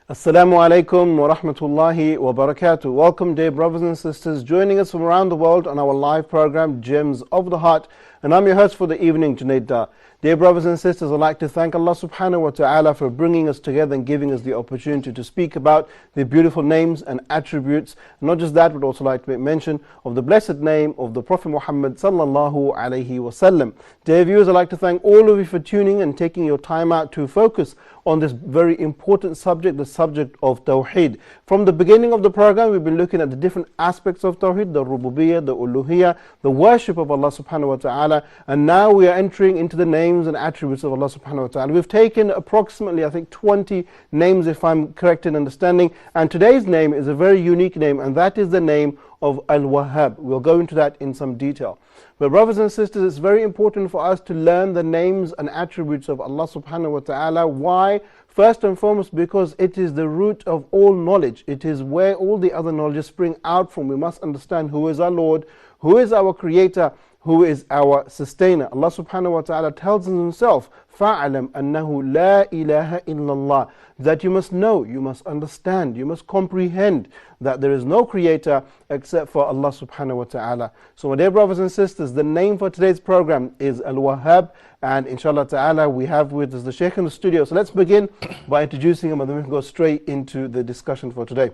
Assalamu alaikum wa rahmatullahi wa barakatuh. Welcome, dear brothers and sisters, joining us from around the world on our live program, Gems of the Heart. And I'm your host for the evening, Junaid Dar. Dear brothers and sisters, I'd like to thank Allah subhanahu wa ta'ala for bringing us together and giving us the opportunity to speak about the beautiful names and attributes. And not just that, we'd also like to make mention of the blessed name of the Prophet Muhammad sallallahu alayhi wa sallam. Dear viewers, I'd like to thank all of you for tuning and taking your time out to focus on this very important subject, the subject of Tawheed. From the beginning of the program, we've been looking at the different aspects of Tawheed, the Rububiyyah, the Uluhiyyah, the worship of Allah subhanahu wa ta'ala, and now we are entering into the names and attributes of Allah subhanahu wa ta'ala. We've taken approximately, I think, 20 names, if I'm correct in understanding, and today's name is a very unique name, and that is the name of Al-Wahab. We'll go into that in some detail. But brothers and sisters, it's very important for us to learn the names and attributes of Allah subhanahu wa ta'ala. Why? First and foremost, because it is the root of all knowledge. It is where all the other knowledge spring out from. We must understand who is our Lord, who is our Creator, who is our sustainer. Allah subhanahu wa ta'ala tells us himself, فَعْلَمْ أَنَّهُ لَا إِلَهَ إِلَّا اللَّهِ, that you must know, you must understand, you must comprehend that there is no creator except for Allah subhanahu wa ta'ala. So my dear brothers and sisters, the name for today's program is Al-Wahab, and inshallah ta'ala we have with us the Sheikh in the studio. So let's begin by introducing him and then we can go straight into the discussion for today.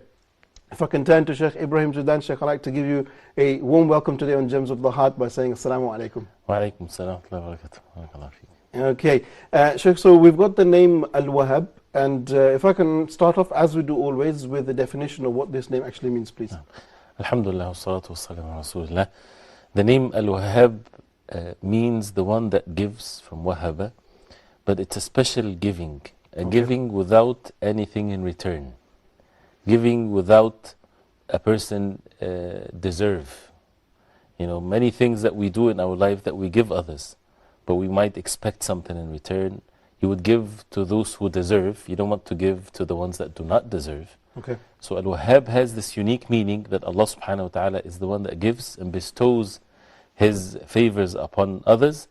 If I can turn to Sheikh Ibrahim Zidan, Sheikh, I'd like to give you a warm welcome today on Gems of the Heart by saying Assalamu alaikum. Wa alaikum assalam wa rahmatullahi. Okay, Sheikh, so we've got the name Al-Wahab, and if I can start off, as we do always, with the definition of what this name actually means, please. Alhamdulillah, wassalatu wassalamu ala rasulillah. The name Al-Wahab means the one that gives, from Wahaba, but it's a special giving, a giving without anything in return. Giving without a person deserve. You know, many things that we do in our life that we give others, but we might expect something in return. You would give to those who deserve. You don't want to give to the ones that do not deserve. Okay. So Al-Wahab has this unique meaning that Allah subhanahu wa ta'ala is the one that gives and bestows His favors upon others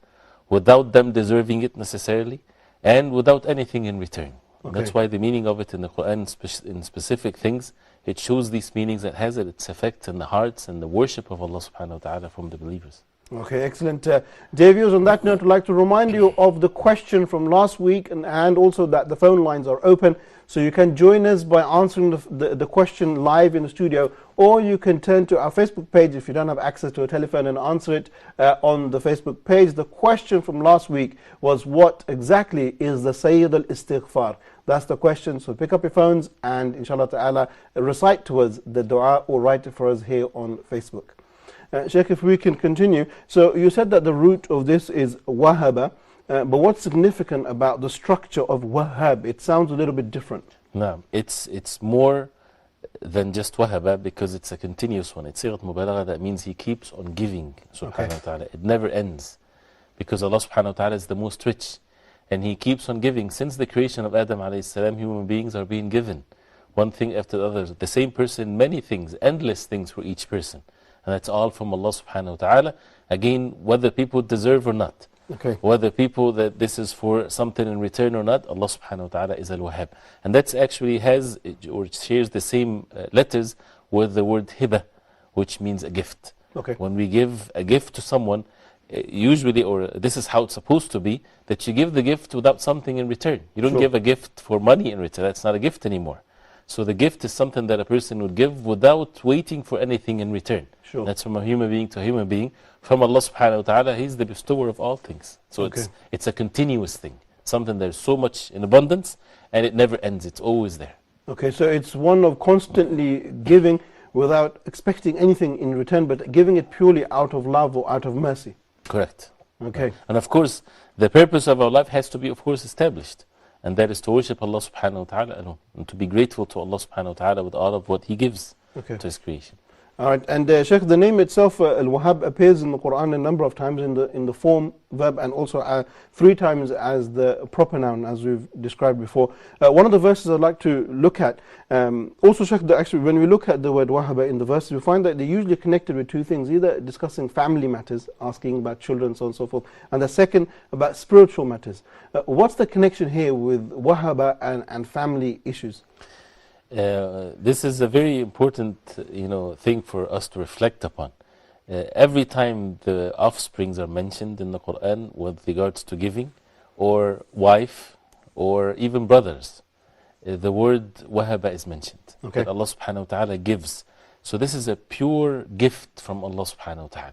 without them deserving it necessarily and without anything in return. Okay. That's why the meaning of it in the Quran, in specific things, it shows these meanings that has its effect in the hearts and the worship of Allah subhanahu wa ta'ala from the believers. Okay, excellent. Dear viewers, on that note, I'd like to remind you of the question from last week and also that the phone lines are open. So you can join us by answering the question live in the studio, or you can turn to our Facebook page if you don't have access to a telephone and answer it on the Facebook page. The question from last week was, what exactly is the Sayyid al-Istighfar? That's the question. So pick up your phones and inshallah ta'ala recite to us the dua or write it for us here on Facebook. Sheikh, if we can continue. So you said that the root of this is Wahaba, but what's significant about the structure of Wahab? It sounds a little bit different. No, it's more than just Wahaba because it's a continuous one. It's Sigat Mubalagha, that means He keeps on giving, subhanahu wa ta'ala. It never ends because Allah subhanahu wa ta'ala is the most rich and He keeps on giving. Since the creation of Adam alayhi salam, human beings are being given one thing after the other. The same person, many things, endless things for each person. And that's all from Allah subhanahu wa ta'ala. Again, whether people deserve or not. Okay. Whether people that this is for something in return or not, Allah subhanahu wa ta'ala is Al-Wahab. And that's actually has or shares the same letters with the word Hiba, which means a gift. Okay. When we give a gift to someone, usually, or this is how it's supposed to be, that you give the gift without something in return. You don't give a gift for money in return. That's not a gift anymore. So the gift is something that a person would give without waiting for anything in return. Sure. That's from a human being to a human being. From Allah subhanahu wa ta'ala, He's the bestower of all things. So it's a continuous thing. Something there's so much in abundance and it never ends. It's always there. Okay, so it's one of constantly giving without expecting anything in return, but giving it purely out of love or out of mercy. Correct. Okay. And of course, the purpose of our life has to be, of course, established. And that is to worship Allah subhanahu wa ta'ala alone. And to be grateful to Allah subhanahu wa ta'ala with all of what He gives to His creation. All right, and Sheikh, the name itself, Al-Wahab, appears in the Quran a number of times in the form, verb, and also 3 times as the proper noun, as we've described before. One of the verses I'd like to look at, also Sheikh, actually when we look at the word Wahaba in the verses, we find that they're usually connected with 2 things, either discussing family matters, asking about children, so on and so forth, and the second about spiritual matters. What's the connection here with Wahaba and family issues? This is a very important, thing for us to reflect upon. Every time the offsprings are mentioned in the Quran with regards to giving, or wife, or even brothers, the word wahaba is mentioned. Okay. That Allah subhanahu wa ta'ala gives. So this is a pure gift from Allah subhanahu wa ta'ala.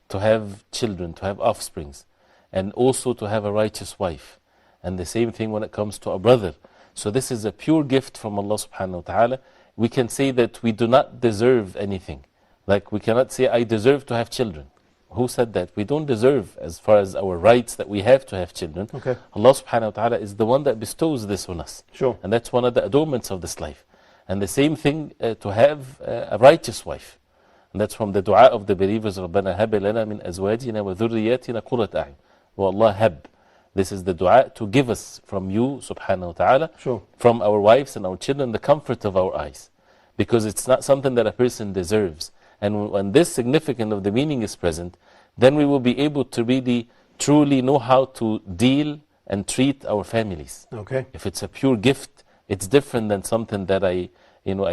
To have children, to have offsprings, and also to have a righteous wife. And the same thing when it comes to a brother. So this is a pure gift from Allah subhanahu wa ta'ala. We can say that we do not deserve anything. Like we cannot say, I deserve to have children. Who said that? We don't deserve as far as our rights that we have to have children. Okay. Allah subhanahu wa ta'ala is the one that bestows this on us. Sure. And that's one of the adornments of this life. And the same thing to have a righteous wife. And that's from the dua of the believers. رَبَّنَا هَبْ لَنَا مِنْ أَزْوَاجِنَا وَذُرِّيَّاتِنَا قُرَّةَ أَعْيُنٍ. وَاللَّهِ هَبْ. This is the dua to give us from you, subhanahu wa ta'ala, Sure. from our wives and our children, the comfort of our eyes. Because it's not something that a person deserves. And when this significance of the meaning is present, then we will be able to really, truly know how to deal and treat our families. Okay. If it's a pure gift, it's different than something that I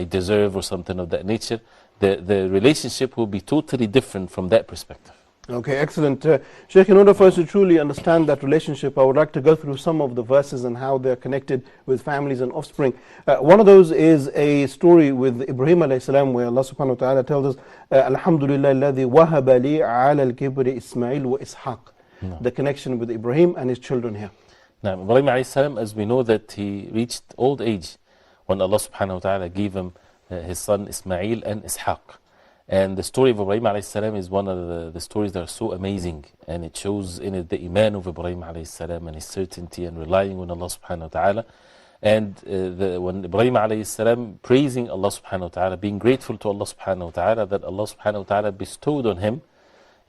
deserve or something of that nature. The relationship will be totally different from that perspective. Okay, excellent. Sheikh, in order for us to truly understand that relationship, I would like to go through some of the verses and how they're connected with families and offspring. One of those is a story with Ibrahim alayhi salam, where Allah subhanahu wa ta'ala tells us, Alhamdulillah alladhi wahaba li ala al-kibri Ismail wa Ishaq. The connection with Ibrahim and his children here. Now, Ibrahim alayhi salam, as we know that he reached old age when Allah subhanahu wa ta'ala gave him his son Ismail and Ishaq. And the story of Ibrahim alayhi salam is one of the stories that are so amazing, and it shows in it the iman of Ibrahim alayhi salam and his certainty and relying on Allah subhanahu wa ta'ala. And when Ibrahim alayhi salam praising Allah subhanahu wa ta'ala, being grateful to Allah subhanahu wa ta'ala that Allah subhanahu wa ta'ala bestowed on him,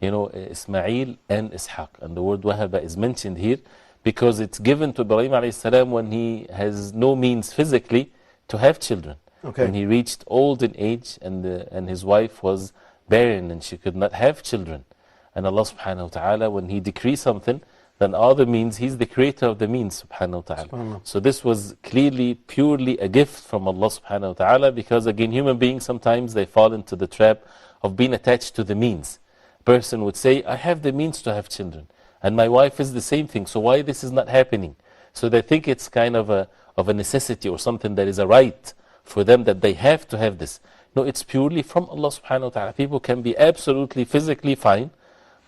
Ismail and Ishaq. And the word wahaba is mentioned here because it's given to Ibrahim alayhi salam when he has no means physically to have children. Okay. When he reached old in age and his wife was barren and she could not have children. And Allah subhanahu wa ta'ala, when he decrees something, then all the means, he's the creator of the means, subhanahu wa ta'ala. So this was clearly, purely a gift from Allah subhanahu wa ta'ala, because again, human beings sometimes they fall into the trap of being attached to the means. A person would say, I have the means to have children, and my wife is the same thing, so why this is not happening? So they think it's kind of a necessity or something that is a right for them, that they have to have this. No, it's purely from Allah subhanahu wa ta'ala. People can be absolutely physically fine,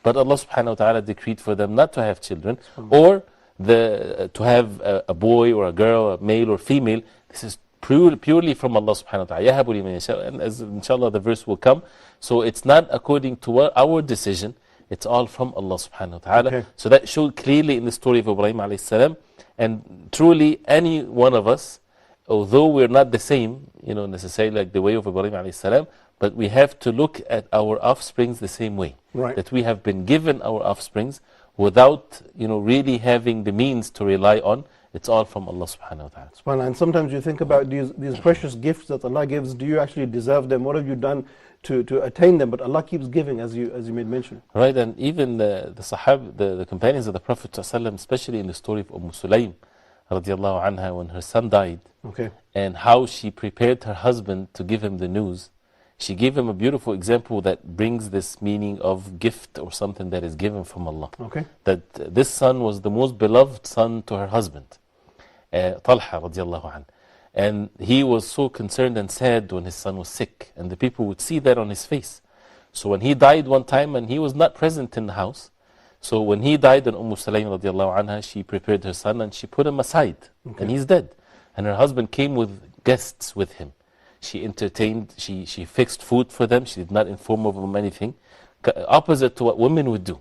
but Allah subhanahu wa ta'ala decreed for them not to have children, or to have a boy or a girl, a male or female. This is purely from Allah subhanahu wa ta'ala. يَهَبُ لِمَنْ يَشَاءُ. And as inshallah the verse will come, so it's not according to our decision, it's all from Allah subhanahu wa ta'ala. Okay. So that showed clearly in the story of Ibrahim alayhi salam. And truly any one of us, although we're not the same, necessarily like the way of Ibrahim alayhi salam, but we have to look at our offsprings the same way. Right. That we have been given our offsprings without, really having the means to rely on. It's all from Allah subhanahu wa ta'ala. SubhanAllah. And sometimes you think about these precious gifts that Allah gives. Do you actually deserve them? What have you done to attain them? But Allah keeps giving, as you made mention. Right, and even the Sahab, the companions of the Prophet ﷺ, especially in the story of Sulaym, radiallahu anha, when her son died, Okay. and how she prepared her husband to give him the news. She gave him a beautiful example that brings this meaning of gift or something that is given from Allah. Okay. That this son was the most beloved son to her husband, Talha radiallahu anh. And he was so concerned and sad when his son was sick, and the people would see that on his face. So when he died one time and he was not present in the house, so when he died, and Sulaym radiallahu anha, she prepared her son and she put him aside, and he's dead. And her husband came with guests with him. She entertained, she fixed food for them. She did not inform of them anything. Opposite to what women would do.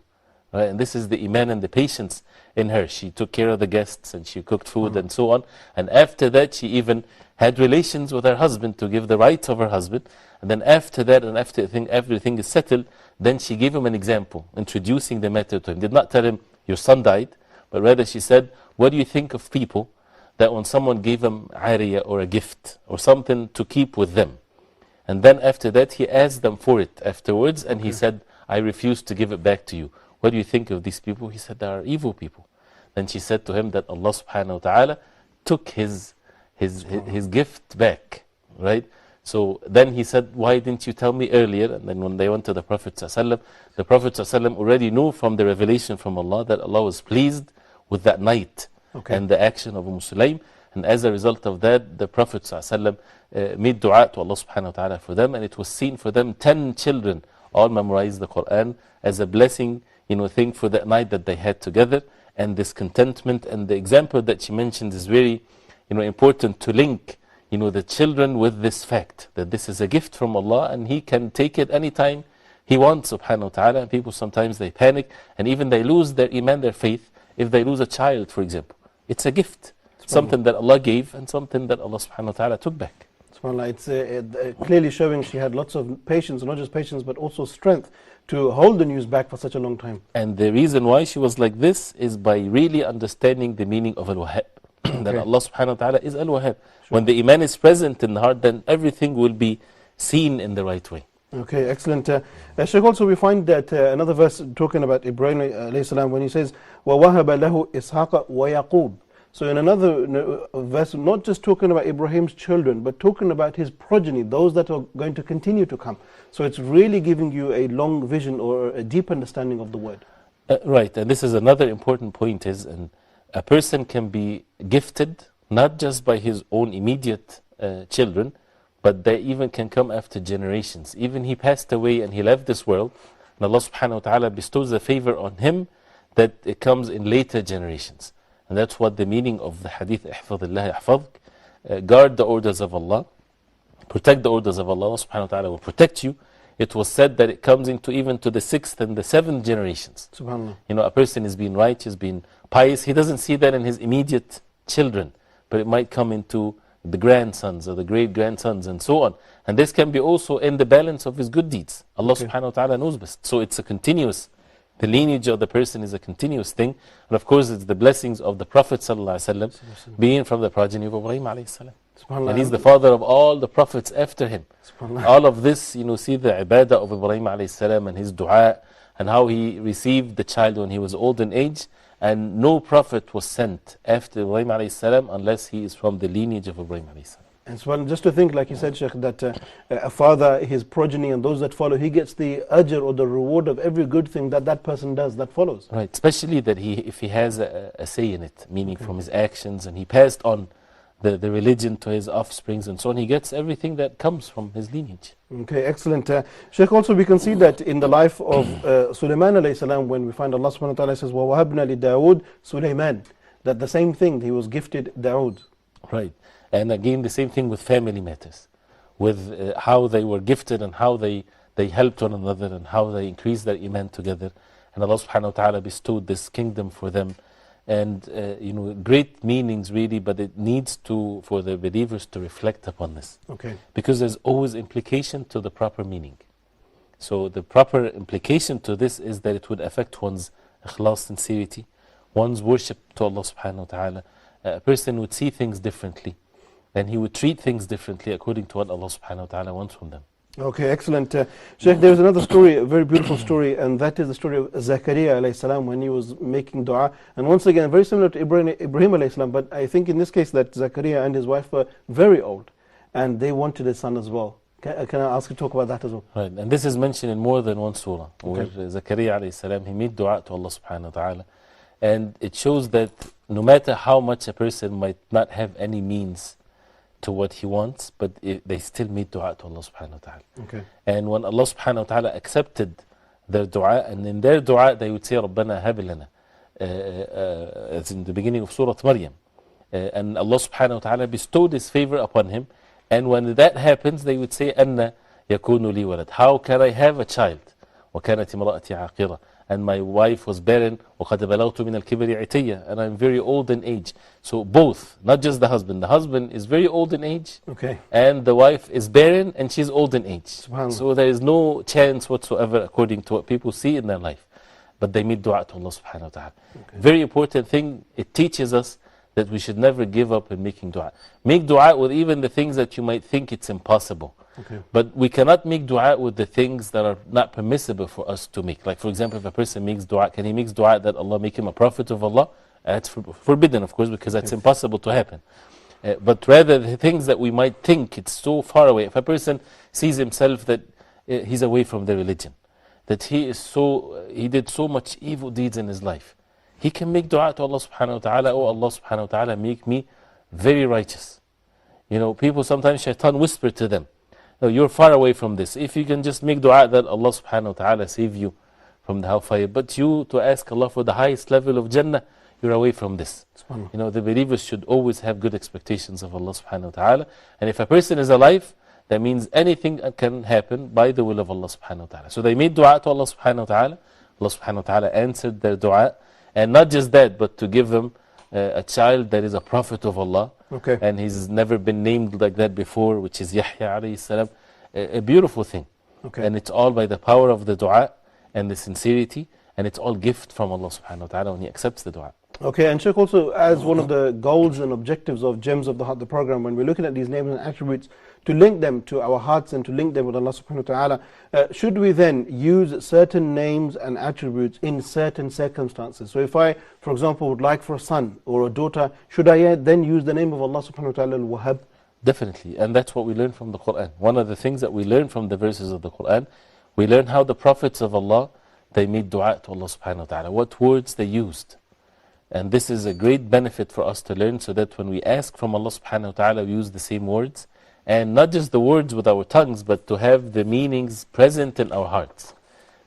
Right? And this is the iman and the patience in her. She took care of the guests and she cooked food and so on. And after that, she even had relations with her husband to give the rights of her husband. And then after that, and after everything is settled, then she gave him an example, introducing the matter to him. Did not tell him, your son died, but rather she said, what do you think of people that when someone gave them ariya or a gift or something to keep with them, and then after that he asked them for it afterwards, and he said, I refuse to give it back to you. What do you think of these people? He said, they are evil people. Then she said to him that Allah subhanahu wa ta'ala took his gift back. right? So then he said, why didn't you tell me earlier? And then when they went to the Prophet ﷺ, the Prophet ﷺ already knew from the revelation from Allah that Allah was pleased with that night and the action of Sulaym. And as a result of that, the Prophet ﷺ made dua to Allah subhanahu wa ta'ala for them, and it was seen for them 10 children all memorized the Quran as a blessing, thing for that night that they had together, and this contentment. And the example that she mentioned is very important to link the children with this fact that this is a gift from Allah and He can take it anytime He wants subhanahu wa ta'ala. And people sometimes they panic and even they lose their iman, their faith, if they lose a child, for example. It's a gift, something that Allah gave and something that Allah subhanahu wa ta'ala took back. It's clearly showing she had lots of patience, not just patience but also strength to hold the news back for such a long time. And the reason why she was like this is by really understanding the meaning of Al-Wahab. That Allah subhanahu wa ta'ala is Al-Wahab. When the iman is present in the heart, then everything will be seen in the right way. Okay, excellent. Sheikh, also we find that another verse talking about Ibrahim alayhi salam, when he says, وَوَهَبَ لَهُ إِسْحَاقَ وَيَعْقُوبَ. So in another verse, not just talking about Ibrahim's children, but talking about his progeny, those that are going to continue to come. So it's really giving you a long vision or a deep understanding of the word. Right, and this is another important point is, and a person can be gifted not just by his own immediate children, but they even can come after generations. Even he passed away and he left this world, and Allah subhanahu wa ta'ala bestows a favor on him that it comes in later generations. And that's what the meaning of the hadith, احفظ الله يحفظك, guard the orders of Allah, protect the orders of Allah, Allah subhanahu wa ta'ala will protect you. It was said that it comes into even to the 6th and the 7th generations. SubhanAllah. A person is being righteous, being pious, he doesn't see that in his immediate children, but it might come into the grandsons or the great-grandsons and so on. And this can be also in the balance of his good deeds. Allah subhanahu wa ta'ala knows best. So it's a continuous, the lineage of the person is a continuous thing. And of course it's the blessings of the Prophet sallallahu alaihi wasallam being from the progeny of Ibrahim alayhi salam. And he's the father of all the prophets after him. All of this, see the ibadah of Ibrahim alayhi salam and his dua and how he received the child when he was old in age. And no prophet was sent after Ibrahim alayhi salam unless he is from the lineage of Ibrahim alayhi salam. And so just to think, like you said, Sheikh, that a father, his progeny and those that follow, he gets the ajr or the reward of every good thing that that person does, that follows. Right, especially that if he has a say in it, meaning from his actions, and he passed on the religion to his offsprings and so on, he gets everything that comes from his lineage. Okay, excellent. Sheikh, also we can see that in the life of Sulaiman alayhi salam, when we find Allah subhanahu wa ta'ala says, وَوَهَبْنَا لِدَاوُدْ Sulaiman, that the same thing, he was gifted Dawood. Right, and again the same thing with family matters, with how they were gifted and how they helped one another and how they increased their iman together. And Allah subhanahu wa ta'ala bestowed this kingdom for them. And great meanings really, but it needs for the believers to reflect upon this. Okay. Because there's always implication to the proper meaning. So the proper implication to this is that it would affect one's ikhlas, sincerity, one's worship to Allah subhanahu wa ta'ala. A person would see things differently, and he would treat things differently according to what Allah subhanahu wa ta'ala wants from them. Okay, excellent. Sheikh, there is another story, a very beautiful story, and that is the story of Zakaria alayhi salam when he was making dua. And once again, very similar to Ibrahim alayhi salam, but I think in this case that Zakaria and his wife were very old, and they wanted a son as well. Can I ask you to talk about that as well? Right, and this is mentioned in more than one surah, where Zakaria alayhi salam, he made dua to Allah subhanahu wa ta'ala. And it shows that no matter how much a person might not have any means to what he wants, but they still made dua to Allah subhanahu wa ta'ala. Okay. And when Allah subhanahu wa ta'ala accepted their dua, and in their dua they would say, رَبَّنَا هَبْ لَنَا, as in the beginning of Surah Maryam. And Allah subhanahu wa ta'ala bestowed His favor upon him. And when that happens, they would say, أَنَّ يَكُونُ لِي وَلَدْ, how can I have a child? وَكَانَتِ امْرَأَتِي عَاقِرَةً, and my wife was barren, وَقَدْ بَلَغْتُ مِنَ الْكِبْرِ عِتِيًّا, and I'm very old in age. So both, not just the husband is very old in age, and the wife is barren and she's old in age. So there is no chance whatsoever according to what people see in their life. But they made dua to Allah subhanahu wa ta'ala. Very important thing, it teaches us that we should never give up in making dua. Make dua with even the things that you might think it's impossible. But we cannot make dua with the things that are not permissible for us to make. Like for example, if a person makes dua, can he make dua that Allah make him a prophet of Allah? That's forbidden, of course, because that's impossible to happen. But rather the things that we might think it's so far away. If a person sees himself that he's away from the religion, that he did so much evil deeds in his life, he can make dua to Allah subhanahu wa ta'ala. Oh Allah subhanahu wa ta'ala, make me very righteous. People sometimes shaitan whisper to them, no, you're far away from this. If you can just make dua that Allah subhanahu wa ta'ala save you from the hellfire, but you to ask Allah for the highest level of Jannah, you're away from this. The believers should always have good expectations of Allah subhanahu wa ta'ala. And if a person is alive, that means anything can happen by the will of Allah subhanahu wa ta'ala. So they made dua to Allah subhanahu wa ta'ala. Allah subhanahu wa ta'ala answered their dua. And not just that, but to give them a child that is a prophet of Allah. Okay. And he's never been named like that before, which is Yahya alayhi salam. A beautiful thing. Okay. And it's all by the power of the dua and the sincerity. And it's all gift from Allah subhanahu wa ta'ala when He accepts the dua. Okay, and Sheikh, also as one of the goals and objectives of Gems of the Heart, the program, when we're looking at these names and attributes, to link them to our hearts and to link them with Allah subhanahu wa ta'ala, should we then use certain names and attributes in certain circumstances? So if I, for example, would like for a son or a daughter, should I then use the name of Allah subhanahu wa ta'ala, Al-Wahab? Definitely, and that's what we learn from the Quran. One of the things that we learn from the verses of the Quran, we learn how the prophets of Allah, they made dua to Allah subhanahu wa ta'ala, what words they used. And this is a great benefit for us to learn, so that when we ask from Allah subhanahu wa ta'ala, we use the same words. And not just the words with our tongues, but to have the meanings present in our hearts.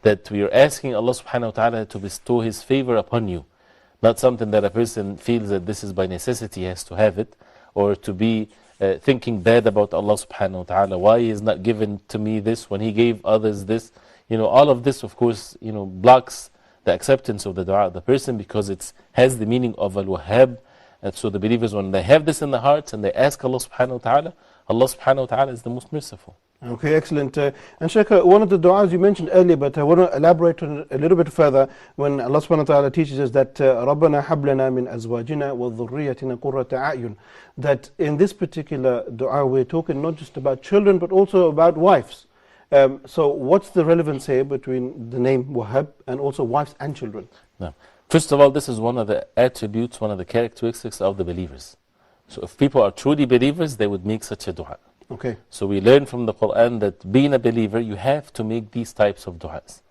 That we are asking Allah subhanahu wa ta'ala to bestow His favor upon you. Not something that a person feels that this is by necessity, he has to have it. Or to be thinking bad about Allah subhanahu wa ta'ala. Why He has not given to me this when He gave others this? All of this, of course, blocks the acceptance of the dua of the person, because it has the meaning of Al-Wahab. And so the believers, when they have this in their hearts and they ask Allah subhanahu wa ta'ala, Allah subhanahu wa ta'ala is the most merciful. Okay, excellent. And Sheikh, one of the du'as you mentioned earlier, but I want to elaborate on it a little bit further, when Allah subhanahu wa ta'ala teaches us that رَبَّنَا هَبْ لَنَا مِنْ أَزْوَاجِنَا وَذُرِّيَّتِنَا قُرَّةَ أَعْيُنٍ, that in this particular du'a we're talking not just about children, but also about wives. So what's the relevance here between the name Wahab and also wives and children? Now, first of all, this is one of the attributes, one of the characteristics of the believers. So if people are truly believers, they would make such a dua. Okay. So we learn from the Quran that being a believer, you have to make these types of du'as.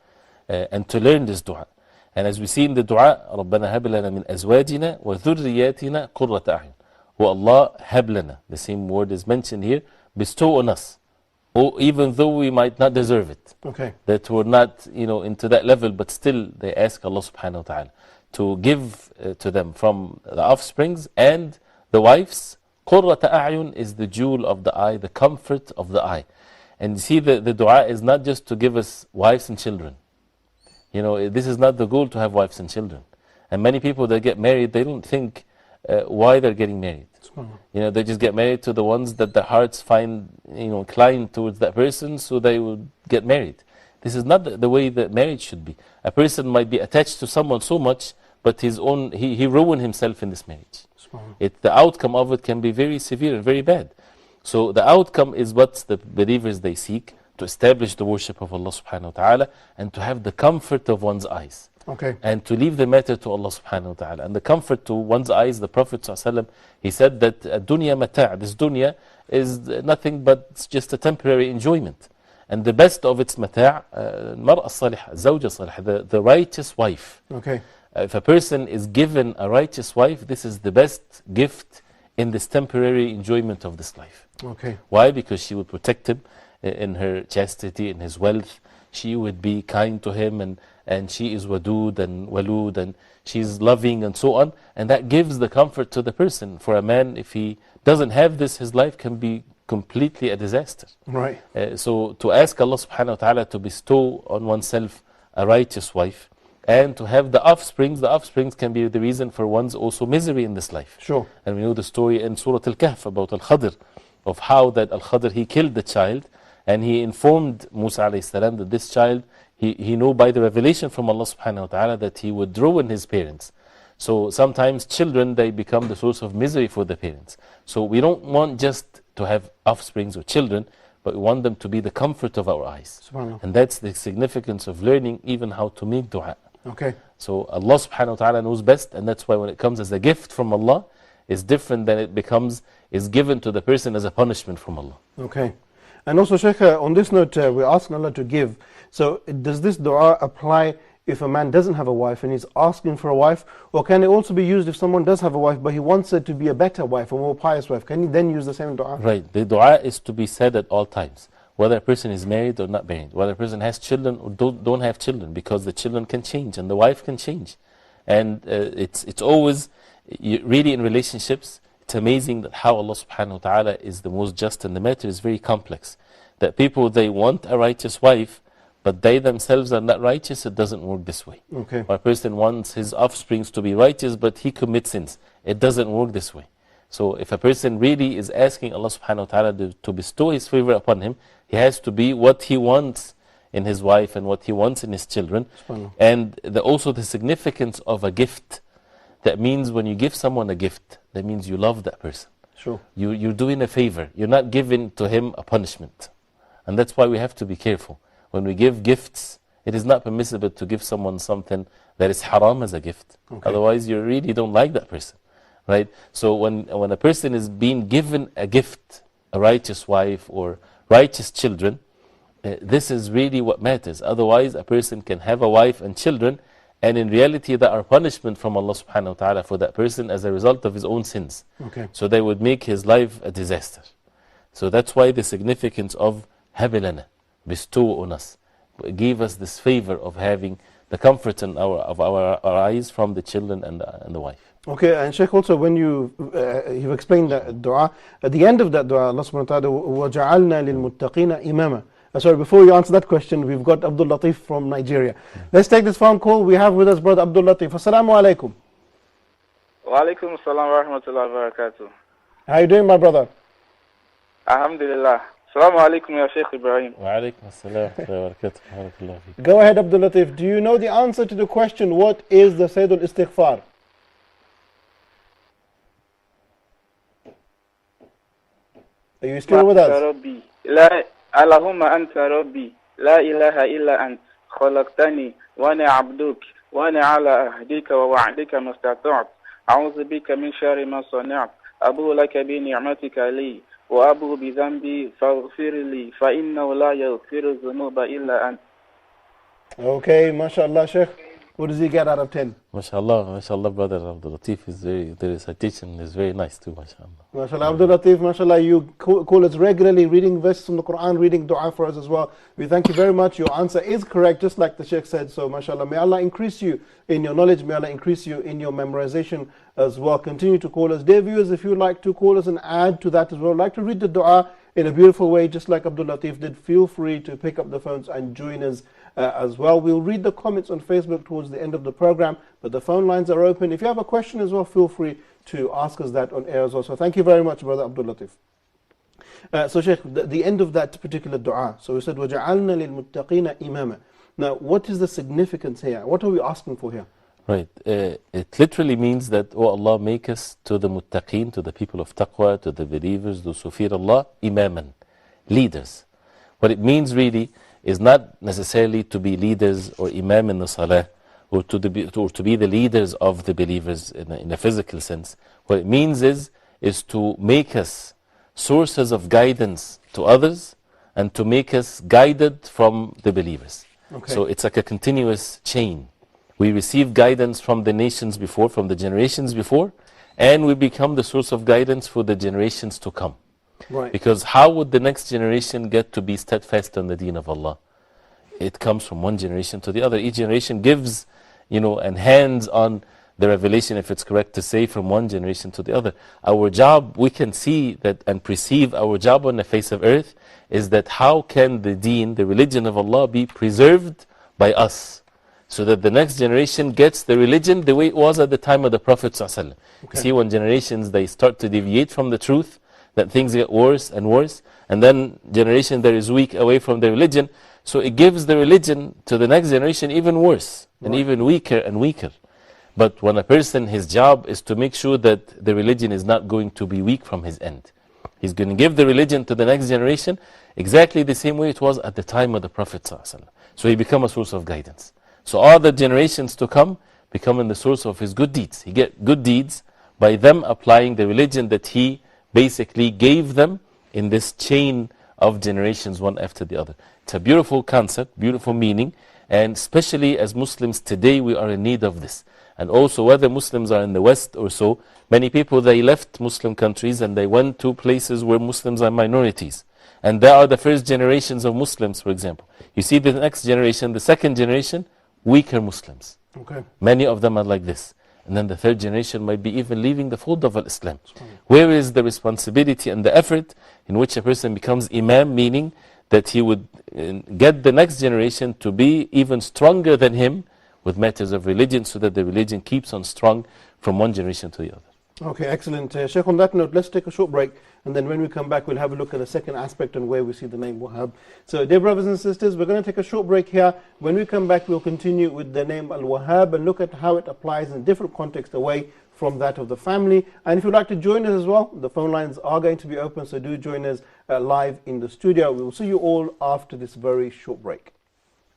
And to learn this dua. And as we see in the dua, رَبَّنَا هَبْ لَنَا مِنْ أَزْوَاجِنَا وَذُرِّيَّاتِنَا قُرَّةَ أَعْيُنٍ. O Allah, هَبْ لَنَا. The same word is mentioned here. Bestow on us. Even though we might not deserve it. Okay. That we're not, into that level, but still they ask Allah subhanahu wa ta'ala to give to them from the offsprings and the wives. قُرَّةَ أَعْيُنٍ is the jewel of the eye, the comfort of the eye. And you see, the dua is not just to give us wives and children. This is not the goal, to have wives and children. And many people that get married, they don't think why they're getting married. They just get married to the ones that their hearts find, inclined towards that person, so they will get married. This is not the way that marriage should be. A person might be attached to someone so much, but he ruined himself in this marriage. The outcome of it can be very severe and very bad. So the outcome is what the believers they seek, to establish the worship of Allah subhanahu wa ta'ala, and to have the comfort of one's eyes. Okay. And to leave the matter to Allah subhanahu wa ta'ala. And the comfort to one's eyes, the Prophet sallallahu alaihi wasallam, he said that dunya mata', this dunya is nothing but just a temporary enjoyment. And the best of its mata', mar'a salihah, zawja salihah, the righteous wife. Okay. If a person is given a righteous wife, this is the best gift in this temporary enjoyment of this life. Okay. Why? Because she would protect him in her chastity, in his wealth. She would be kind to him, and she is wadud and walud, and she's loving and so on. And that gives the comfort to the person. For a man, if he doesn't have this, his life can be completely a disaster. Right. So to ask Allah subhanahu wa ta'ala to bestow on oneself a righteous wife, and to have the offsprings can be the reason for one's also misery in this life. Sure. And we know the story in Surah Al-Kahf about Al-Khadr, of how that Al-Khadr, he killed the child, and he informed Musa alayhi salam that this child, he knew by the revelation from Allah subhanahu wa ta'ala that he would ruin his parents. So sometimes children, they become the source of misery for the parents. So we don't want just to have offsprings or children, but we want them to be the comfort of our eyes. And that's the significance of learning even how to make dua. Okay. So Allah subhanahu wa ta'ala knows best, and that's why when it comes as a gift from Allah, is different than it becomes, is given to the person as a punishment from Allah. Okay. And also, Sheikh, on this note, we're asking Allah to give. So, does this dua apply if a man doesn't have a wife and he's asking for a wife? Or can it also be used if someone does have a wife but he wants her to be a better wife, a more pious wife? Can he then use the same dua? Right. The dua is to be said at all times, whether a person is married or not married, whether a person has children or don't have children, because the children can change and the wife can change. And it's always, really in relationships, it's amazing that how Allah subhanahu wa ta'ala is the most just, and the matter is very complex. That people, they want a righteous wife, but they themselves are not righteous. It doesn't work this way. Okay. Or a person wants his offsprings to be righteous, but he commits sins. It doesn't work this way. So if a person really is asking Allah subhanahu wa ta'ala to bestow His favor upon him, he has to be what he wants in his wife and what he wants in his children. And also the significance of a gift. That means when you give someone a gift, that means you love that person. Sure. You're doing a favor. You're not giving to him a punishment. And that's why we have to be careful. When we give gifts, it is not permissible to give someone something that is haram as a gift. Okay. Otherwise, you really don't like that person. Right? So when a person is being given a gift, a righteous wife or righteous children, this is really what matters. Otherwise, a person can have a wife and children, and in reality, there are punishment from Allah subhanahu wa ta'ala for that person as a result of his own sins. Okay. So they would make his life a disaster. So that's why the significance of habilana, bestow on us, give us this favor of having the comfort in our eyes from the children and the wife. Okay, and Sheikh, also when you've explained that dua, at the end of that dua, Allah subhanahu wa ta'ala, وَجَعَلْنَا لِلْمُتَّقِينَ إِمَامًا. Sorry, before you answer that question, we've got Abdul Latif from Nigeria. Let's take this phone call. We have with us brother Abdul Latif. Assalamu alaikum. Wa alaikum assalam wa rahmatullahi wa barakatuh. How are you doing, my brother? Alhamdulillah. Assalamu alaikum ya Sheikh Ibrahim. Wa alaikum assalam wa rahmatullahi. Go ahead, Abdul Latif. Do you know the answer to the question, what is the Sayyidul Istighfar? Are you still with us? اللهم أنت ربي لا إله إلا أنت خلقتني وأنا عبدك وأنا على عهدك ووعدك ما استطعت أعوذ بك من شر ما صنعت أبو لك بنعمتك لي وأبو بذنبي فاغفر لي فإنه لا يغفر الذنوب إلا أنت. Okay, mashallah, Sheikh. What does he get out of 10? MashaAllah, brother Abdul Latif the recitation is very nice too, MashaAllah. MashaAllah, Abdul Latif, MashaAllah, you call us regularly, reading verses from the Quran, reading dua for us as well. We thank you very much. Your answer is correct, just like the Sheikh said. So, MashaAllah, may Allah increase you in your knowledge, may Allah increase you in your memorization as well. Continue to call us. Dear viewers, if you'd like to call us and add to that as well, like to read the dua in a beautiful way, just like Abdul Latif did, feel free to pick up the phones and join us as well. We'll read the comments on Facebook towards the end of the program, but the phone lines are open. If you have a question as well, feel free to ask us that on air as well. So thank you very much, brother Abdul Latif. So Sheikh, the end of that particular dua, so we said, وَجَعَلْنَا لِلْمُتَّقِينَ إِمَامًا. Now, what is the significance here? What are we asking for here? Right. It literally means that, oh Allah, make us to the muttaqeen, to the people of taqwa, to the believers, those who fear Allah, imaman, leaders. What it means really is not necessarily to be leaders or imam in the salah, or to be the leaders of the believers in a physical sense. What it means is to make us sources of guidance to others and to make us guided from the believers. Okay. So it's like a continuous chain. We receive guidance from the nations before, from the generations before, and we become the source of guidance for the generations to come. Right. Because how would the next generation get to be steadfast on the deen of Allah? It comes from one generation to the other. Each generation gives, and hands on the revelation, if it's correct to say, from one generation to the other. Our job, we can see that and perceive our job on the face of earth is that how can the deen, the religion of Allah, be preserved by us, so that the next generation gets the religion the way it was at the time of the Prophet ﷺ. Okay. You see, when generations, they start to deviate from the truth, that things get worse and worse, and then generation that is weak away from the religion, so it gives the religion to the next generation even worse, and even weaker and weaker. But when a person, his job is to make sure that the religion is not going to be weak from his end. He's going to give the religion to the next generation exactly the same way it was at the time of the Prophet ﷺ. So he become a source of guidance. So all the generations to come become in the source of his good deeds. He get good deeds by them applying the religion that he basically gave them in this chain of generations, one after the other. It's a beautiful concept, beautiful meaning, and especially as Muslims today, we are in need of this. And also, whether Muslims are in the West or so, many people, they left Muslim countries and they went to places where Muslims are minorities. And there are the first generations of Muslims, for example. You see the next generation, the second generation, weaker Muslims. Okay. Many of them are like this. And then the third generation might be even leaving the fold of Islam. Where is the responsibility and the effort in which a person becomes imam, meaning that he would get the next generation to be even stronger than him with matters of religion, so that the religion keeps on strong from one generation to the other. Okay, excellent. Sheikh, on that note, let's take a short break, and then when we come back, we'll have a look at the second aspect on where we see the name Wahab. So, dear brothers and sisters, we're going to take a short break here. When we come back, we'll continue with the name Al-Wahab and look at how it applies in different contexts away from that of the family. And if you'd like to join us as well, the phone lines are going to be open, so do join us live in the studio. We will see you all after this very short break.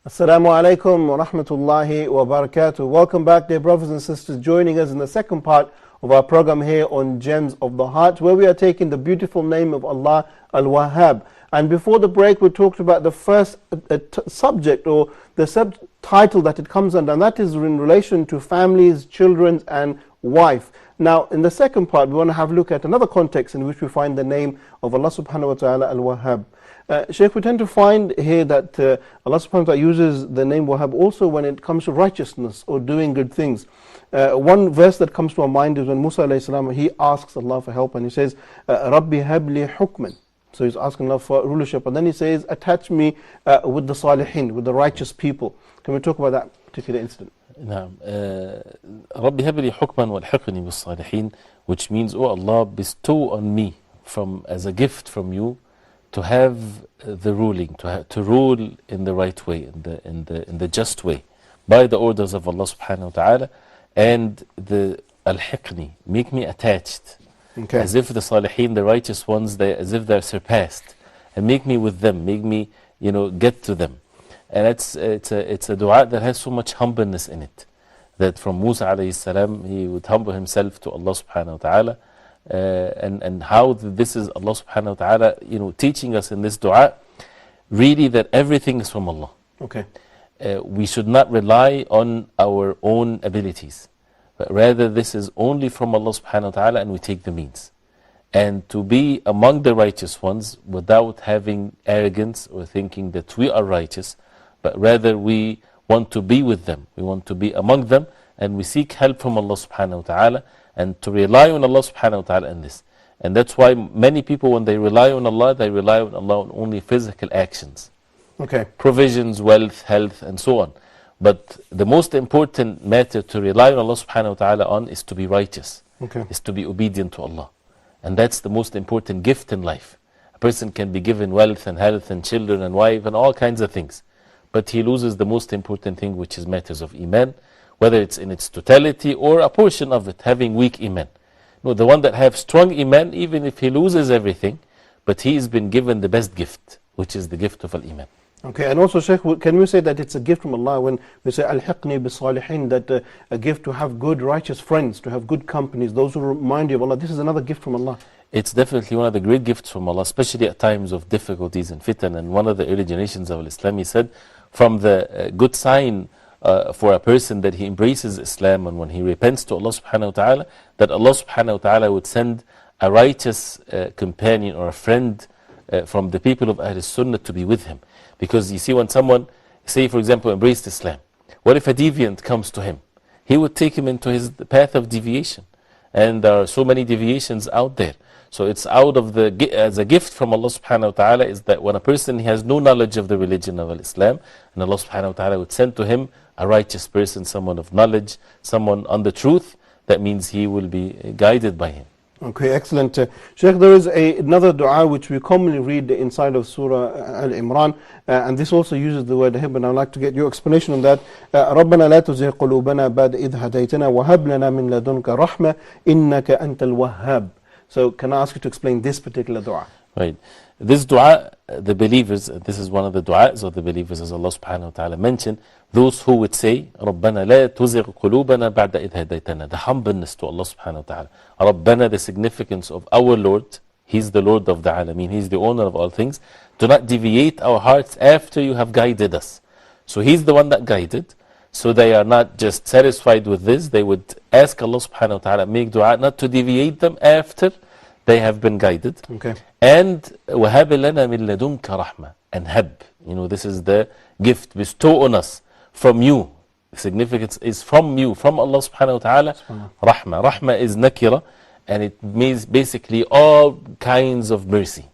Assalamu alaikum wa rahmatullahi wa barakatuh. Welcome back, dear brothers and sisters, joining us in the second part of our program here on Gems of the Heart, where we are taking the beautiful name of Allah, Al-Wahab. And before the break, we talked about the first subject or the subtitle that it comes under, and that is in relation to families, children, and wife. Now, in the second part, we want to have a look at another context in which we find the name of Allah subhanahu wa ta'ala, Al-Wahab. Sheikh, we tend to find here that Allah subhanahu wa ta'ala uses the name Wahab also when it comes to righteousness or doing good things. One verse that comes to our mind is when Musa alayhi salam, he asks Allah for help, and he says, Rabbi habli hukman. So he's asking Allah for rulership, and then he says, attach me with the salihin, with the righteous people. Can we talk about that particular incident? نعم. ربي هب لي حكما والحقني بالصالحين, which means, oh Allah, bestow on me as a gift from you to have the ruling, to rule in the right way, in the just way, by the orders of Allah subhanahu wa ta'ala, and the al-hiqni, make me attached, as if the salihin, the righteous ones, as if they're surpassed, and make me with them, make me, get to them. And it's a dua that has so much humbleness in it, that from Musa alayhi salam, he would humble himself to Allah subhanahu wa ta'ala, and how this is Allah subhanahu wa ta'ala, teaching us in this dua, really that everything is from Allah. Okay. We should not rely on our own abilities, but rather this is only from Allah subhanahu wa ta'ala, and we take the means. And to be among the righteous ones without having arrogance or thinking that we are righteous, but rather we want to be with them, we want to be among them, and we seek help from Allah subhanahu wa ta'ala, and to rely on Allah subhanahu wa ta'ala in this. And that's why many people, when they rely on Allah, they rely on Allah on only physical actions. Okay. Provisions, wealth, health, and so on. But the most important matter to rely on Allah subhanahu wa ta'ala on is to be righteous, is to be obedient to Allah. And that's the most important gift in life. A person can be given wealth and health and children and wife and all kinds of things, but he loses the most important thing, which is matters of Iman, whether it's in its totality or a portion of it, having weak Iman. No, the one that has strong Iman, even if he loses everything, but he has been given the best gift, which is the gift of Al-Iman. Okay, and also, Sheikh, can we say that it's a gift from Allah when we say Al-Hiqni bi-Salihin, that a gift to have good, righteous friends, to have good companies, those who remind you of Allah? This is another gift from Allah. It's definitely one of the great gifts from Allah, especially at times of difficulties and fitan. And one of the early generations of Islam, he said, from the good sign for a person that he embraces Islam and when he repents to Allah subhanahu wa ta'ala, that Allah subhanahu wa ta'ala would send a righteous companion or a friend from the people of Ahl Sunnah to be with him. Because you see, when someone, say for example, embraced Islam, what if a deviant comes to him? He would take him into his path of deviation. And there are so many deviations out there. So it's out of as a gift from Allah subhanahu wa ta'ala, is that when a person has no knowledge of the religion of Islam, and Allah subhanahu wa ta'ala would send to him a righteous person, someone of knowledge, someone on the truth, that means he will be guided by him. Okay, excellent. Sheikh, there is another dua which we commonly read inside of Surah Al-Imran, and this also uses the word hib, and I'd like to get your explanation on that. رَبَّنَا لَا تُزِغْ قُلُوبَنَا بَعْدَ إِذْ هَدَيْتَنَا وَهَبْ لَنَا مِنْ لَدُنْكَ رَحْمَةً إِنَّكَ أَنْتَ الْوَهَّابُ. So can I ask you to explain this particular dua? Right. This dua, the believers, this is one of the du'as of the believers, as Allah subhanahu wa ta'ala mentioned, those who would say, رَبَّنَا لَا تُزِغْ قُلُوبَنَا بَعْدَ إِذْ هَدَيْتَنَا. The humbleness to Allah subhanahu wa ta'ala. رَبَّنَا, the significance of our Lord. He's the Lord of the Alameen. He's the owner of all things. Do not deviate our hearts after you have guided us. So He's the one that guided. So they are not just satisfied with this. They would ask Allah subhanahu wa ta'ala, make dua not to deviate them after they have been guided. Okay. And وَهَبْ لَنَا مِن لَدُنْكَ رَحْمَةً. And hab, this is the gift, bestow on us from you. The significance is from you, from Allah subhanahu wa ta'ala. Rahmah. Rahmah is nakira, and it means basically all kinds of mercy.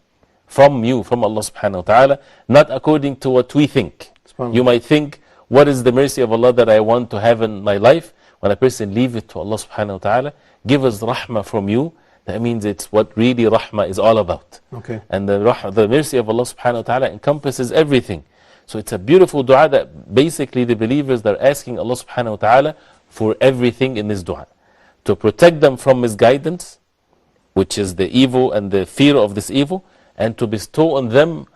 From you, from Allah subhanahu wa ta'ala, not according to what we think. You might think, what is the mercy of Allah that I want to have in my life? When a person leave it to Allah subhanahu wa ta'ala, give us rahmah from you. That means it's what really rahmah is all about. Okay. And the mercy of Allah subhanahu wa ta'ala encompasses everything. So it's a beautiful dua that basically the believers, they're asking Allah subhanahu wa ta'ala for everything in this dua. To protect them from misguidance, which is the evil and the fear of this evil, and to bestow on them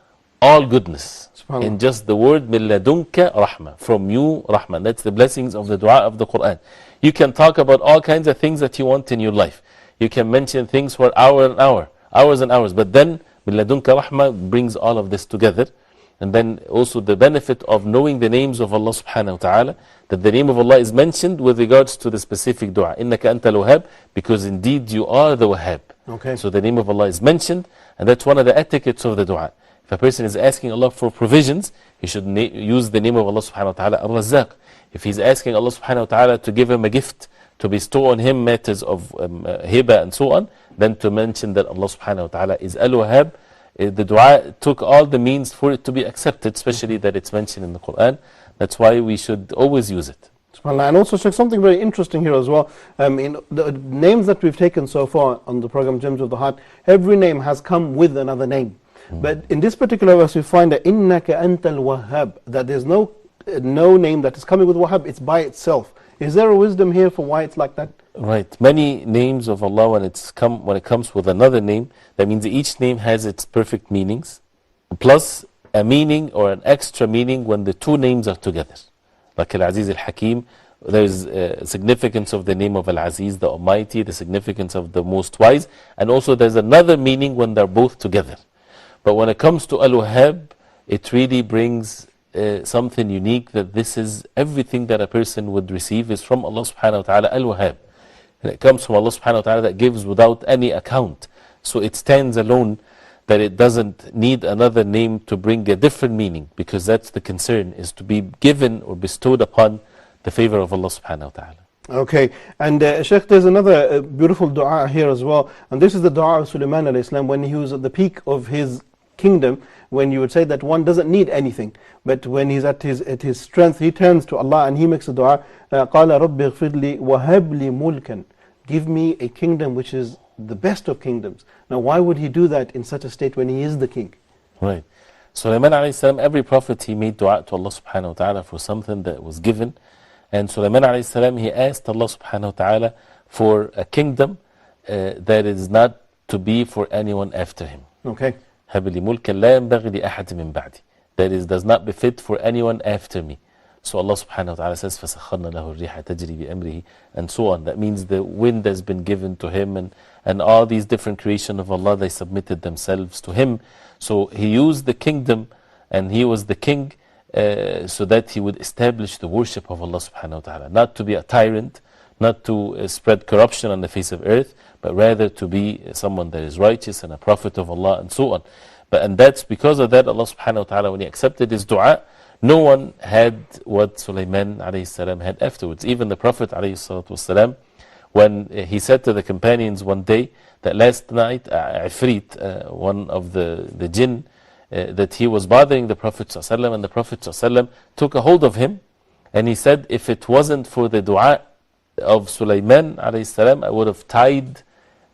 all goodness. In just the word, مِن لَدُنْكَ رَحْمَةً. From you, rahmah. That's the blessings of the dua of the Quran. You can talk about all kinds of things that you want in your life. You can mention things for hours and hours. But then, مِن لَدُنْكَ رَحْمَةً brings all of this together. And then also the benefit of knowing the names of Allah subhanahu wa ta'ala, that the name of Allah is mentioned with regards to the specific dua. إِنَّكَ أَنْتَ الْوَهَابِ, because indeed you are the Wahhab. Okay. So the name of Allah is mentioned, and that's one of the etiquettes of the dua. If a person is asking Allah for provisions, he should use the name of Allah subhanahu wa ta'ala, Ar-Razzaq. If he's asking Allah subhanahu wa ta'ala to give him a gift, to bestow on him matters of hiba and so on, then to mention that Allah subhanahu wa ta'ala is Al-Wahab. The dua took all the means for it to be accepted, especially that it's mentioned in the Quran. That's why we should always use it. And also, Sheikh, something very interesting here as well. In the names that we've taken so far on the program Gems of the Heart, every name has come with another name. But in this particular verse, we find that إِنَّكَ أَنْتَ الْوَهَّابِ, that there's no name that is coming with Wahhab, it's by itself. Is there a wisdom here for why it's like that? Right. Many names of Allah, when it comes with another name, that means each name has its perfect meanings, plus a meaning or an extra meaning when the two names are together. Like Al-Aziz Al-Hakim, there's significance of the name of Al-Aziz, the Almighty, the significance of the Most Wise, and also there's another meaning when they're both together. But when it comes to Al-Wahab, it really brings something unique, that this is everything that a person would receive is from Allah subhanahu wa ta'ala, Al-Wahab. And it comes from Allah subhanahu wa ta'ala that gives without any account. So it stands alone, that it doesn't need another name to bring a different meaning, because that's the concern, is to be given or bestowed upon the favor of Allah subhanahu wa ta'ala. Okay, and Sheikh, there's another beautiful dua here as well, and this is the dua of Sulaiman alayhi salam when he was at the peak of his kingdom, when you would say that one doesn't need anything, but when he's at his strength, he turns to Allah and he makes a dua, قَالَ رَبِّ اغْفِرْ لِي وَهَبْ لِي مُلْكًا, give me a kingdom which is the best of kingdoms. Now why would he do that in such a state when he is the king? Right. Sulaiman alayhi salam, every prophet he made dua to Allah subhanahu wa ta'ala for something that was given. And Sulaiman alayhi salam, he asked Allah subhanahu wa ta'ala for a kingdom that is not to be for anyone after him. Okay. هَبْ لِي مُلْكًا لَا يَنْبَغِي لِأَحَدٍ مِّن بَعْدِي, that is, does not befit for anyone after me. So Allah subhanahu wa ta'ala says, فَسَخَّرْنَا لَهُ الرِّيحَ تَجْرِي بِأَمْرِهِ, and so on. That means the wind has been given to him, and all these different creation of Allah, they submitted themselves to him. So he used the kingdom, and he was the king, so that he would establish the worship of Allah subhanahu wa ta'ala. Not to be a tyrant, not to spread corruption on the face of earth, but rather to be someone that is righteous and a prophet of Allah and so on. And that's because of that, Allah subhanahu wa ta'ala, when he accepted his dua, no one had what Sulaiman alayhi salam had afterwards. Even the Prophet alayhi salatu wasalam, when he said to the companions one day that last night, Ifrit, one of the jinn, that he was bothering the Prophet sallallahu alaihi wasallam, and the Prophet sallallahu alaihi wasallam took a hold of him, and he said, if it wasn't for the dua of Sulaiman alayhi salam, I would have tied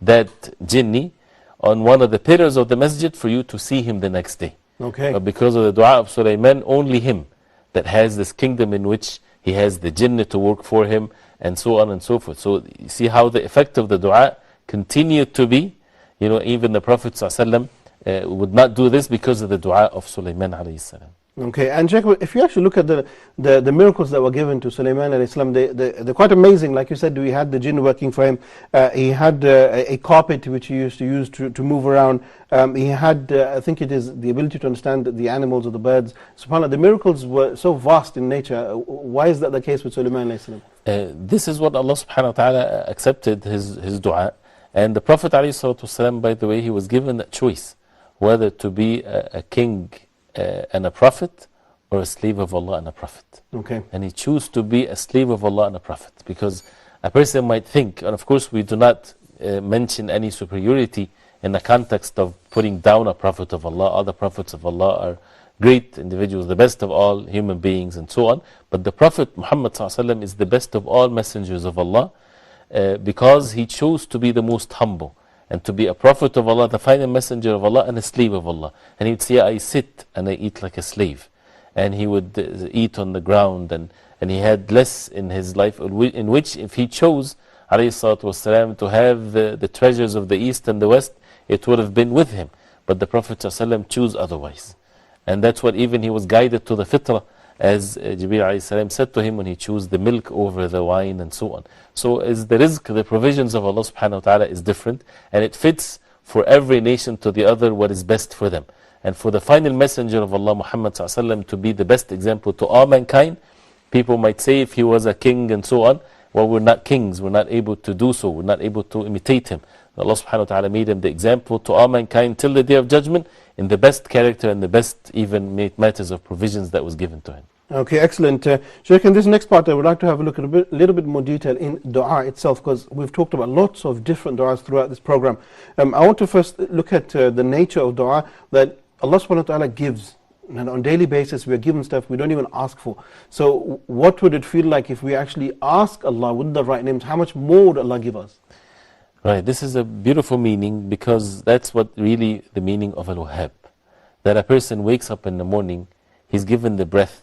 that jinni on one of the pillars of the masjid for you to see him the next day. Okay. But because of the dua of Sulaiman, only him that has this kingdom in which he has the jinn to work for him, and so on and so forth. So you see how the effect of the dua continued to be. Even the Prophet ﷺ, would not do this because of the dua of Sulaiman alayhi salam. Okay, and Sheikh, if you actually look at the miracles that were given to Sulaiman alayhi salam, they're quite amazing. Like you said, he had the jinn working for him. He had a carpet which he used to use to move around. He had, I think it is the ability to understand the animals or the birds. SubhanAllah, the miracles were so vast in nature. Why is that the case with Sulaiman alayhi salam? This is what Allah subhanahu wa ta'ala accepted his dua. And the Prophet alayhi salatu wasalam, by the way, he was given that choice, whether to be a king and a prophet, or a slave of Allah and a prophet. Okay. And he chose to be a slave of Allah and a prophet, because a person might think, and of course we do not mention any superiority in the context of putting down a prophet of Allah. Other prophets of Allah are great individuals, the best of all human beings and so on. But the Prophet Muhammad ﷺ is the best of all messengers of Allah, because he chose to be the most humble, and to be a prophet of Allah, the final messenger of Allah, and a slave of Allah. And he would say, I sit and I eat like a slave. And he would eat on the ground, and he had less in his life, in which if he chose والسلام, to have the treasures of the east and the west, it would have been with him. But the Prophet ﷺ chose otherwise. And that's what even he was guided to the fitrah, as Jibreel said to him when he chose the milk over the wine and so on. So is the rizq, the provisions of Allah subhanahu wa ta'ala is different, and it fits for every nation to the other what is best for them. And for the final messenger of Allah Muhammad ﷺ to be the best example to all mankind, people might say if he was a king and so on, well, we're not kings, we're not able to do so, we're not able to imitate him. Allah subhanahu wa ta'ala made him the example to all mankind till the day of judgment in the best character and the best even matters of provisions that was given to him. Okay, excellent. Sheikh, in this next part, I would like to have a look at a little bit more detail in dua itself, because we've talked about lots of different du'as throughout this program. I want to first look at the nature of dua that Allah subhanahu wa ta'ala gives. And on a daily basis, we are given stuff we don't even ask for. So what would it feel like if we actually ask Allah with the right names? How much more would Allah give us? Right, this is a beautiful meaning, because that's what really the meaning of Al-Wahab. That a person wakes up in the morning, he's given the breath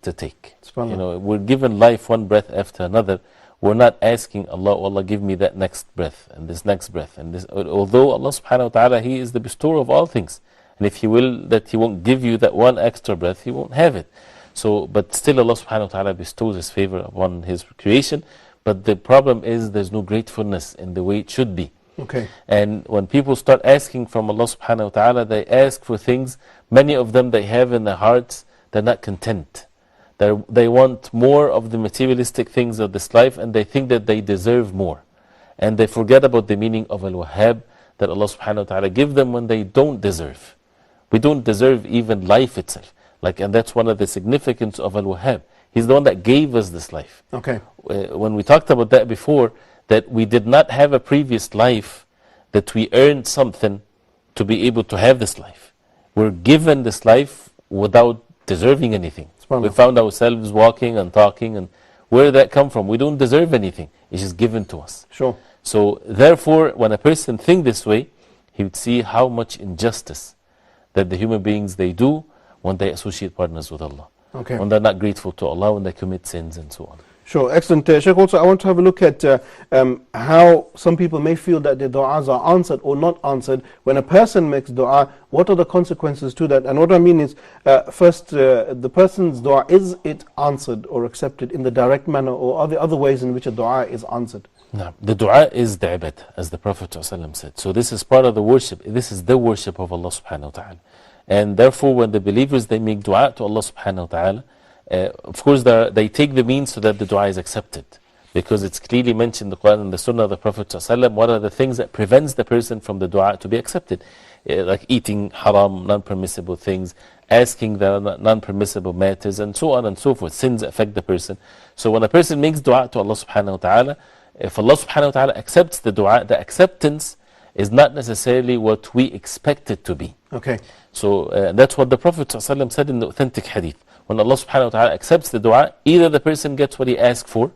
to take. You know, we're given life one breath after another. We're not asking Allah, oh Allah, give me that next breath and this next breath and this. Although Allah subhanahu wa ta'ala, He is the bestower of all things. And if He will that He won't give you that one extra breath, He won't have it. So, but still Allah subhanahu wa ta'ala bestows His favor upon His creation. But the problem is there's no gratefulness in the way it should be. Okay. And when people start asking from Allah subhanahu wa ta'ala, they ask for things, many of them they have in their hearts, they're not content. They want more of the materialistic things of this life, and they think that they deserve more. And they forget about the meaning of Al-Wahab, that Allah subhanahu wa ta'ala give them when they don't deserve. We don't deserve even life itself. And that's one of the significance of Al-Wahab. He's the one that gave us this life. Okay. When we talked about that before, that we did not have a previous life, that we earned something to be able to have this life. We're given this life without deserving anything. We found ourselves walking and talking, and where did that come from? We don't deserve anything. It's just given to us. Sure. So therefore, when a person thinks this way, he would see how much injustice that the human beings they do when they associate partners with Allah. Okay. When they're not grateful to Allah, when they commit sins and so on. Sure, excellent. Sheikh, also I want to have a look at how some people may feel that their du'as are answered or not answered. When a person makes du'a, what are the consequences to that? And what I mean is, first, the person's du'a, is it answered or accepted in the direct manner, or are there other ways in which a du'a is answered? No, the du'a is the ibadah, as the Prophet ﷺ said. So this is part of the worship. This is the worship of Allah subhanahu wa ta'ala. And therefore, when the believers, they make du'a to Allah subhanahu wa ta'ala, of course, they take the means so that the dua is accepted, because it's clearly mentioned in the Quran and the Sunnah of the Prophet ﷺ, what are the things that prevents the person from the dua to be accepted, like eating haram, non-permissible things, asking the non-permissible matters, and so on and so forth. Sins affect the person. So when a person makes dua to Allah subhanahu wa ta'ala, if Allah subhanahu wa ta'ala accepts the dua, the acceptance is not necessarily what we expect it to be. Okay. So that's what the Prophet ﷺ said in the authentic hadith. When Allah subhanahu wa ta'ala accepts the dua, either the person gets what he asked for,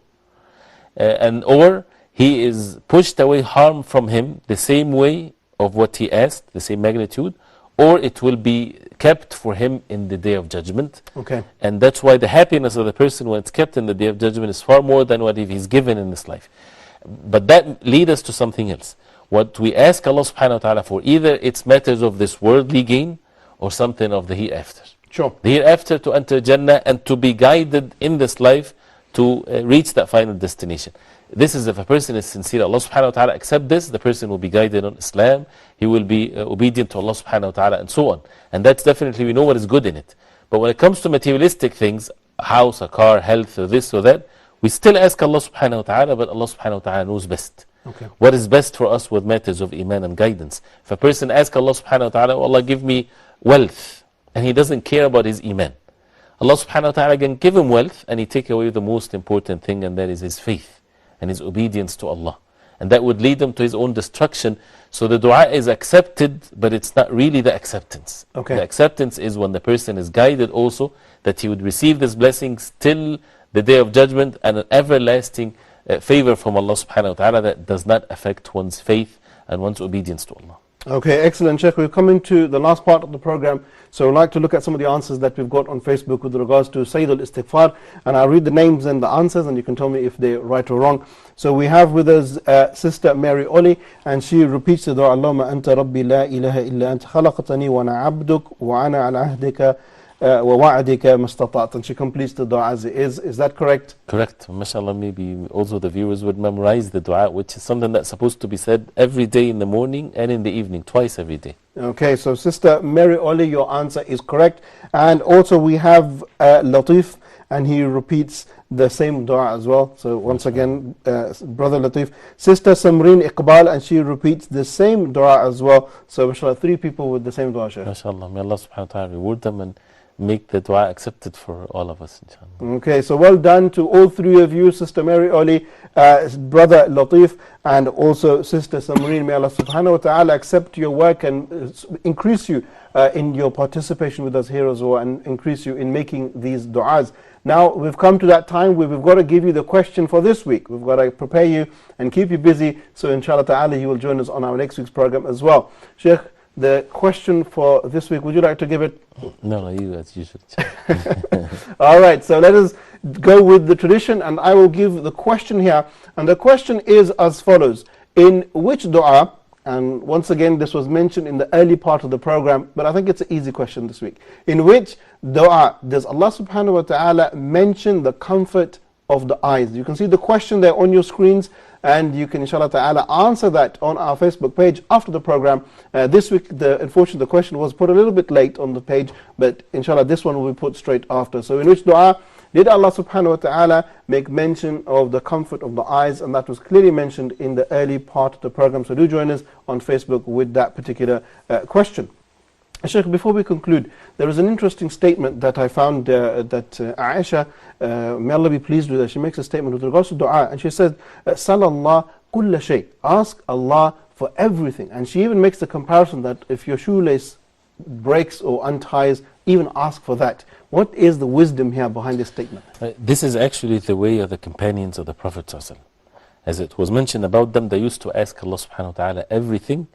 or he is pushed away harm from him the same way of what he asked, the same magnitude, or it will be kept for him in the day of judgment. Okay. And that's why the happiness of the person when it's kept in the day of judgment is far more than what if he's given in this life. But that leads us to something else. what we ask Allah subhanahu wa ta'ala for, either it's matters of this worldly gain or something of the hereafter. Sure. The hereafter, to enter Jannah and to be guided in this life to reach that final destination. This is if a person is sincere. Allah subhanahu wa ta'ala accept this, the person will be guided on Islam, he will be obedient to Allah subhanahu wa ta'ala, and so on. And that's definitely, we know what is good in it. But when it comes to materialistic things, a house, a car, health, or this or that, we still ask Allah subhanahu wa ta'ala, but Allah subhanahu wa ta'ala knows best. Okay. What is best for us with matters of iman and guidance. If a person asks Allah subhanahu wa ta'ala, oh Allah give me wealth, and he doesn't care about his iman, Allah subhanahu wa ta'ala can give him wealth and he take away the most important thing, and that is his faith and his obedience to Allah. And that would lead him to his own destruction. So the dua is accepted, but it's not really the acceptance. Okay. The acceptance is when the person is guided also, that he would receive this blessings till the day of judgment, and an everlasting favor from Allah subhanahu wa ta'ala that does not affect one's faith and one's obedience to Allah. Okay, excellent, Sheikh. We're coming to the last part of the program, so I'd like to look at some of the answers that we've got on Facebook with regards to Sayyid al-Istighfar, and I'll read the names and the answers, and you can tell me if they're right or wrong. So we have with us Sister Mary Oli, and she repeats the dua, Allahumma anta rabbi la ilaha illa anta khalaqtani wa ana abduk wa ana ala ahdika wa wa'adika mastata'at. And she completes the dua as it is. Is that correct? Correct. MashaAllah, maybe also the viewers would memorize the dua, which is something that's supposed to be said every day in the morning and in the evening, twice every day. Okay, so Sister Mary Oli, your answer is correct. And also we have Latif, and he repeats the same dua as well. So once again, Brother Latif. Sister Samreen Iqbal, and she repeats the same dua as well. So inshallah, 3 people with the same dua, Shaykh. MashaAllah, may Allah subhanahu wa ta'ala reward them and make the dua accepted for all of us, inshallah. Okay, so well done to all 3 of you, Sister Mary Oli, Brother Latif, and also Sister Samreen. May Allah subhanahu wa ta'ala accept your work and increase you in your participation with us here as well, and increase you in making these du'as. Now we've come to that time where we've got to give you the question for this week. We've got to prepare you and keep you busy, so inshallah ta'ala you will join us on our next week's program as well. Sheikh, the question for this week, would you like to give it? No, you as usual. Alright, so let us go with the tradition, and I will give the question here. And the question is as follows: in which dua, and once again this was mentioned in the early part of the program, but I think it's an easy question this week. In which dua does Allah subhanahu wa ta'ala mention the comfort of the eyes? You can see the question there on your screens, and you can inshallah ta'ala answer that on our Facebook page after the program. This week, unfortunately, the question was put a little bit late on the page, but inshallah this one will be put straight after. So in which dua did Allah subhanahu wa ta'ala make mention of the comfort of the eyes? And that was clearly mentioned in the early part of the program. So do join us on Facebook with that particular question. Sheikh, before we conclude, there is an interesting statement that I found that Aisha, may Allah be pleased with her, she makes a statement with regards to dua, and she says, Salallah kulla shay, ask Allah for everything. And she even makes the comparison that if your shoelace breaks or unties, even ask for that. What is the wisdom here behind this statement? This is actually the way of the companions of the Prophet ﷺ. As it was mentioned about them, they used to ask Allah subhanahu wa ta'ala everything,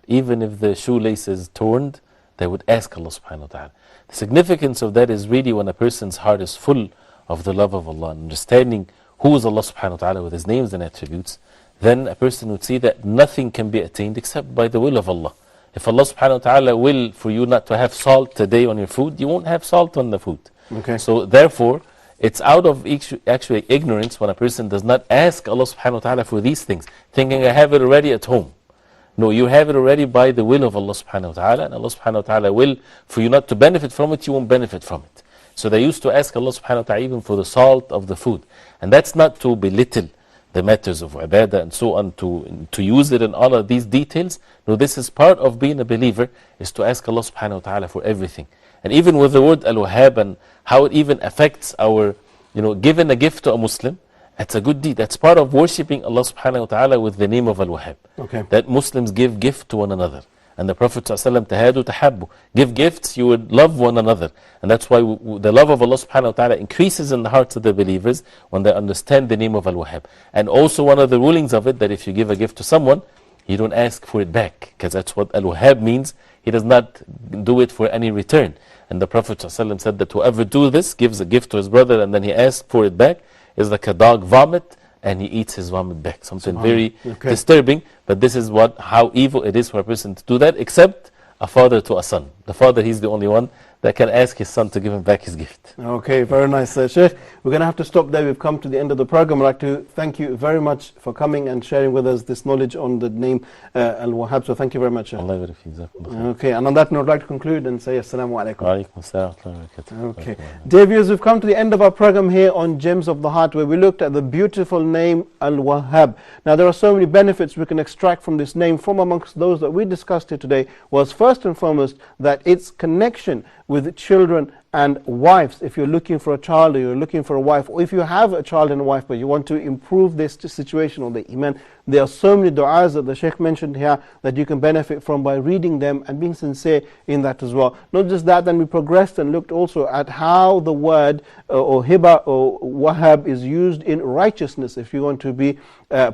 even if the shoelace is torn, they would ask Allah subhanahu wa ta'ala. The significance of that is really when a person's heart is full of the love of Allah, understanding who is Allah subhanahu wa ta'ala with His names and attributes, then a person would see that nothing can be attained except by the will of Allah. If Allah subhanahu wa ta'ala will for you not to have salt today on your food, you won't have salt on the food. Okay. So therefore, it's out of actually ignorance when a person does not ask Allah subhanahu wa ta'ala for these things, thinking I have it already at home. No, you have it already by the will of Allah subhanahu wa ta'ala, and Allah subhanahu wa ta'ala will for you not to benefit from it, you won't benefit from it. So they used to ask Allah subhanahu wa ta'ala even for the salt of the food. And that's not to belittle the matters of ibadah and so on, to use it in all of these details. No, this is part of being a believer, is to ask Allah subhanahu wa ta'ala for everything. And even with the word Al-Wahab and how it even affects our, giving a gift to a Muslim, it's a good deed. That's part of worshipping Allah subhanahu wa ta'ala with the name of Al-Wahab. Okay. That Muslims give gift to one another. And the Prophet ﷺ, tahadu tahabbu, give gifts, you would love one another. And that's why the love of Allah subhanahu wa ta'ala increases in the hearts of the believers when they understand the name of Al-Wahab. And also one of the rulings of it, that if you give a gift to someone, you don't ask for it back, because that's what Al-Wahab means. He does not do it for any return. And the Prophet ﷺ said that whoever do this, gives a gift to his brother and then he asks for it back, is like a dog vomit and he eats his vomit back. Something very Okay. disturbing, but this is how evil it is for a person to do that, except a father to a son. The father, he's the only one that can ask his son to give him back his gift. Okay, very nice, Sheikh. We're going to have to stop there. We've come to the end of the program. I'd like to thank you very much for coming and sharing with us this knowledge on the name Al-Wahab. So thank you very much, Sheikh. Allah yabarak feek. Jazakumullah khair. Okay, and on that note, I'd like to conclude and say Assalamu alaikum. Wa alaikum assalam wa rahmatullahi wa barakatuh. Okay. Dear viewers, we've come to the end of our program here on Gems of the Heart, where we looked at the beautiful name Al-Wahab. Now, there are so many benefits we can extract from this name. From amongst those that we discussed here today was first and foremost that its connection with children and wives. If you're looking for a child or you're looking for a wife, or if you have a child and a wife but you want to improve this situation or the iman, there are so many du'as that the Sheikh mentioned here that you can benefit from by reading them and being sincere in that as well. Not just that, then we progressed and looked also at how the word or hiba or wahab is used in righteousness. If you want to be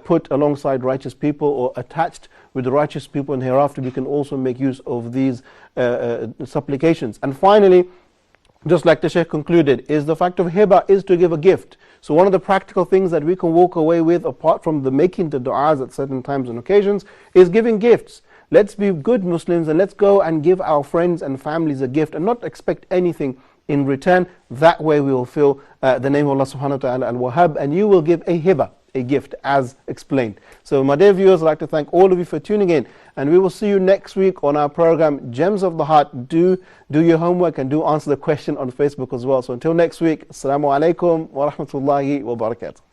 put alongside righteous people or attached with the righteous people, and hereafter we can also make use of these supplications. And finally, just like the Sheikh concluded, is the fact of hiba is to give a gift. So one of the practical things that we can walk away with, apart from the making the du'as at certain times and occasions, is giving gifts. Let's be good Muslims and let's go and give our friends and families a gift and not expect anything in return. That way we will feel the name of Allah subhanahu wa ta'ala Al-Wahab, and you will give a hiba, a gift, as explained. So my dear viewers, I'd like to thank all of you for tuning in, and we will see you next week on our program Gems of the Heart. Do your homework and do answer the question on Facebook as well. So until next week, Assalamu alaikum wa rahmatullahi wa barakatuh.